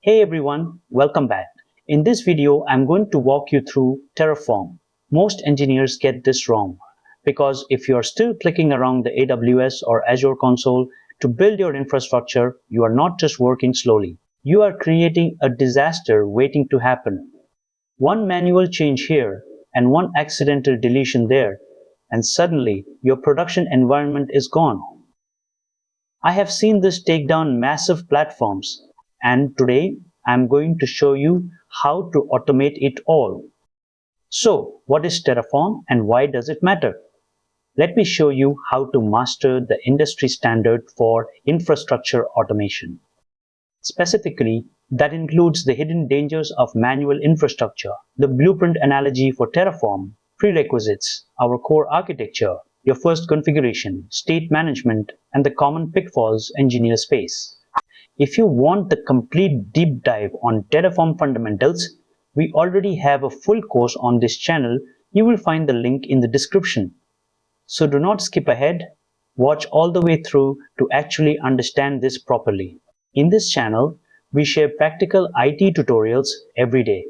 Hey everyone, welcome back. In this video, I'm going to walk you through Terraform. Most engineers get this wrong because if you're still clicking around the AWS or Azure console to build your infrastructure, you are not just working slowly. You are creating a disaster waiting to happen. One manual change here and one accidental deletion there, and suddenly your production environment is gone. I have seen this take down massive platforms, and today I'm going to show you how to automate it all. So, what is Terraform and why does it matter? Let me show you how to master the industry standard for infrastructure automation. Specifically, that includes the hidden dangers of manual infrastructure, the blueprint analogy for Terraform, prerequisites, our core architecture, your first configuration, state management, and the common pitfalls engineers face. If you want the complete deep dive on Terraform fundamentals, we already have a full course on this channel. You will find the link in the description. So do not skip ahead. Watch all the way through to actually understand this properly. In this channel, we share practical IT tutorials every day.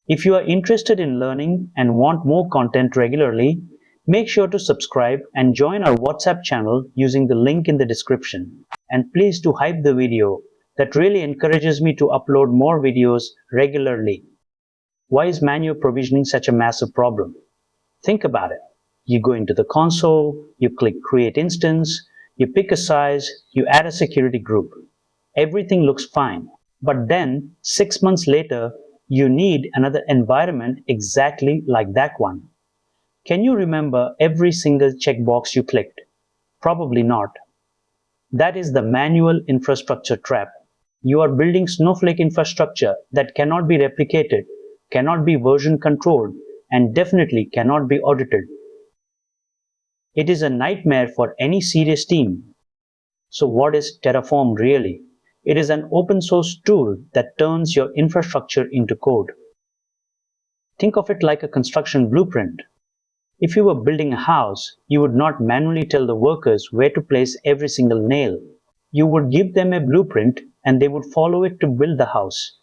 If you are interested in learning and want more content regularly, make sure to subscribe and join our WhatsApp channel using the link in the description. And please do hype the video. That really encourages me to upload more videos regularly. Why is manual provisioning such a massive problem? Think about it. You go into the console, you click Create Instance, you pick a size, you add a security group. Everything looks fine. But then, 6 months later, you need another environment exactly like that one. Can you remember every single checkbox you clicked? Probably not. That is the manual infrastructure trap. You are building snowflake infrastructure that cannot be replicated, cannot be version controlled, and definitely cannot be audited. It is a nightmare for any serious team. So what is Terraform really? It is an open source tool that turns your infrastructure into code. Think of it like a construction blueprint. If you were building a house, you would not manually tell the workers where to place every single nail. You would give them a blueprint and they would follow it to build the house.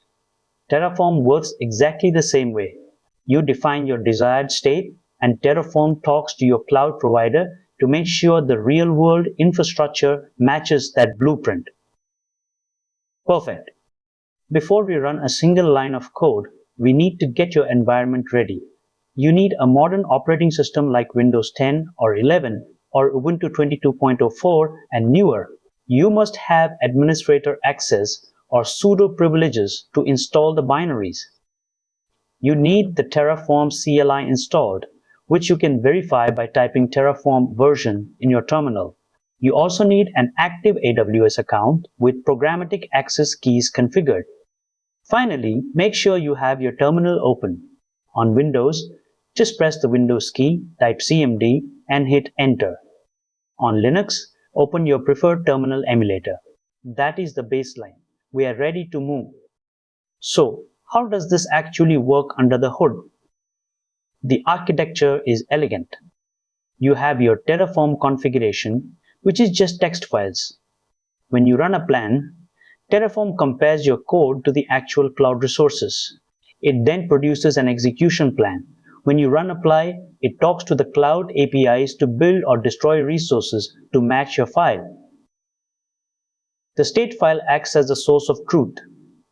Terraform works exactly the same way. You define your desired state and Terraform talks to your cloud provider to make sure the real-world infrastructure matches that blueprint. Perfect. Before we run a single line of code, we need to get your environment ready. You need a modern operating system like Windows 10 or 11 or Ubuntu 22.04 and newer. You must have administrator access or sudo privileges to install the binaries. You need the Terraform CLI installed, which you can verify by typing Terraform version in your terminal. You also need an active AWS account with programmatic access keys configured. Finally, make sure you have your terminal open. On Windows, just press the Windows key, type CMD, and hit Enter. On Linux, open your preferred terminal emulator. That is the baseline. We are ready to move. So, how does this actually work under the hood? The architecture is elegant. You have your Terraform configuration, which is just text files. When you run a plan, Terraform compares your code to the actual cloud resources. It then produces an execution plan. When you run apply, it talks to the cloud APIs to build or destroy resources to match your file. The state file acts as the source of truth,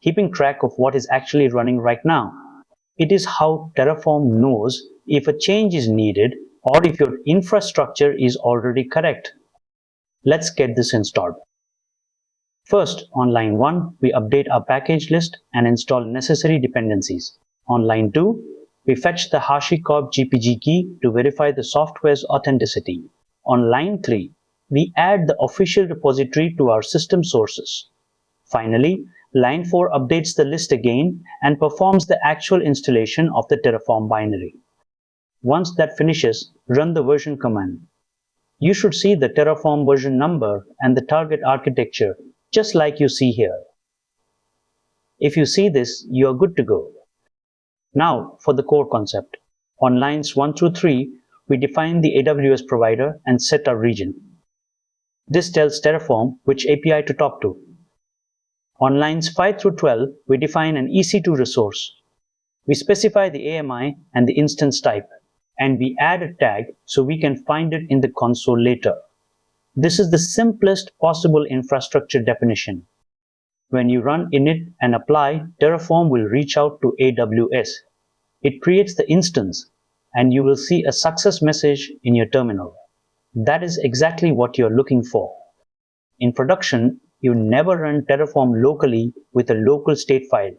keeping track of what is actually running right now. It is how Terraform knows if a change is needed or if your infrastructure is already correct. Let's get this installed. First, on line 1, we update our package list and install necessary dependencies. On line 2, we fetch the HashiCorp GPG key to verify the software's authenticity. On line 3, we add the official repository to our system sources. Finally, line 4 updates the list again and performs the actual installation of the Terraform binary. Once that finishes, run the version command. You should see the Terraform version number and the target architecture, just like you see here. If you see this, you are good to go. Now for the core concept. On lines 1 through 3, we define the AWS provider and set our region. This tells Terraform which API to talk to. On lines 5 through 12, we define an EC2 resource. We specify the AMI and the instance type, and we add a tag so we can find it in the console later. This is the simplest possible infrastructure definition. When you run init and apply, Terraform will reach out to AWS. It creates the instance, and you will see a success message in your terminal. That is exactly what you're looking for. In production, you never run Terraform locally with a local state file.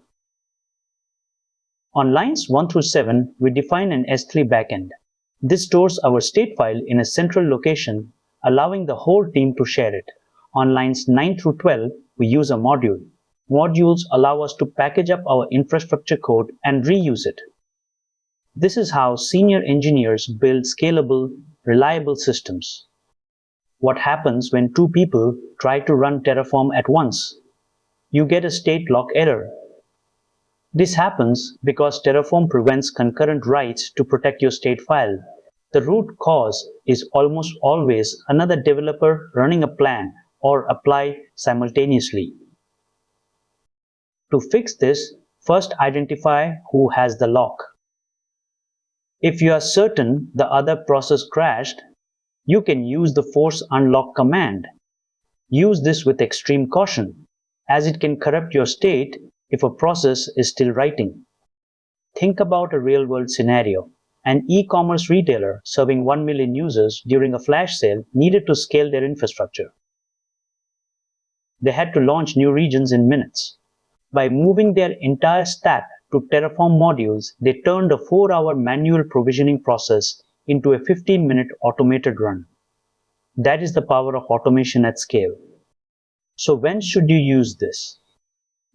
On lines 1 through 7, we define an S3 backend. This stores our state file in a central location, allowing the whole team to share it. On lines 9 through 12, we use a module. Modules allow us to package up our infrastructure code and reuse it. This is how senior engineers build scalable, reliable systems. What happens when two people try to run Terraform at once? You get a state lock error. This happens because Terraform prevents concurrent writes to protect your state file. The root cause is almost always another developer running a plan or apply simultaneously. To fix this, first identify who has the lock. If you are certain the other process crashed, you can use the force unlock command. Use this with extreme caution, as it can corrupt your state if a process is still writing. Think about a real-world scenario. An e-commerce retailer serving 1 million users during a flash sale needed to scale their infrastructure. They had to launch new regions in minutes. By moving their entire stack to Terraform modules, they turned a 4-hour manual provisioning process into a 15-minute automated run. That is the power of automation at scale. So when should you use this?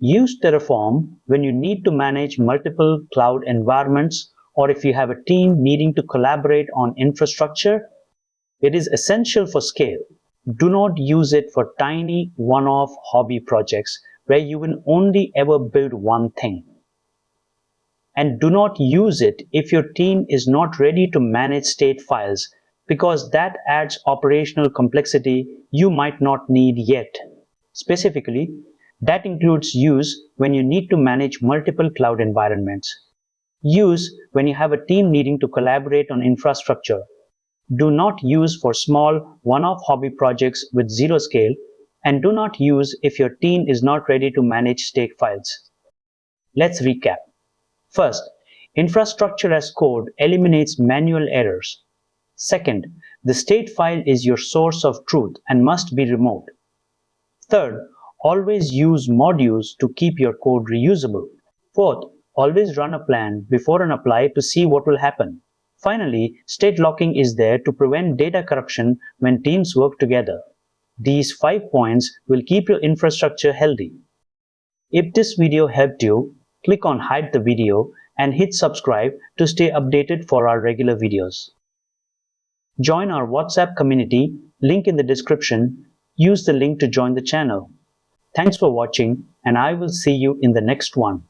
Use Terraform when you need to manage multiple cloud environments, or if you have a team needing to collaborate on infrastructure. It is essential for scale. Do not use it for tiny one-off hobby projects where you will only ever build one thing. And do not use it if your team is not ready to manage state files, because that adds operational complexity you might not need yet. Specifically, that includes use when you need to manage multiple cloud environments. Use when you have a team needing to collaborate on infrastructure. Do not use for small one-off hobby projects with zero scale, and do not use if your team is not ready to manage state files. Let's recap. First, infrastructure as code eliminates manual errors. Second, the state file is your source of truth and must be removed. Third, always use modules to keep your code reusable. Fourth, always run a plan before an apply to see what will happen. Finally, state locking is there to prevent data corruption when teams work together. These 5 points will keep your infrastructure healthy. If this video helped you, click on Hide the Video and hit subscribe to stay updated for our regular videos. Join our WhatsApp community, link in the description. Use the link to join the channel. Thanks for watching, and I will see you in the next one.